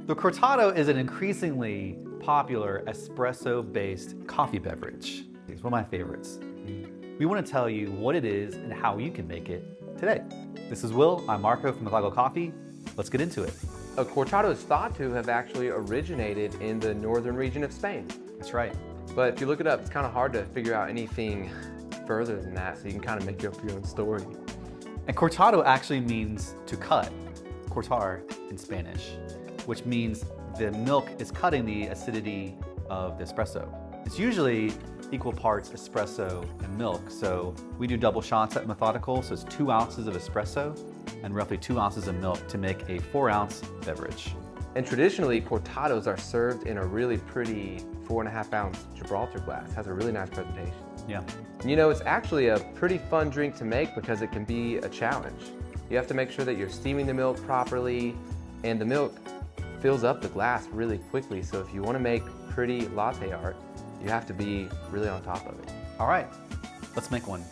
The Cortado is an increasingly popular espresso-based coffee beverage. It's one of my favorites. We want to tell you what it is and how you can make it today. This is Will, I'm Marco from Cortado Coffee. Let's get into it. A Cortado is thought to have actually originated in the northern region of Spain. That's right. But if you look it up, it's kind of hard to figure out anything further than that, so you can kind of make up your own story. And Cortado actually means to cut, cortar in Spanish, which means the milk is cutting the acidity of the espresso. It's usually equal parts espresso and milk, so we do double shots at Methodical, so it's 2 ounces of espresso and roughly 2 ounces of milk to make a 4-ounce beverage. And traditionally, Cortados are served in a really pretty 4.5-ounce Gibraltar glass. Has a really nice presentation. Yeah. And you know, it's actually a pretty fun drink to make because it can be a challenge. You have to make sure that you're steaming the milk properly, and the milk fills up the glass really quickly. So if you want to make pretty latte art, you have to be really on top of it. All right, let's make one.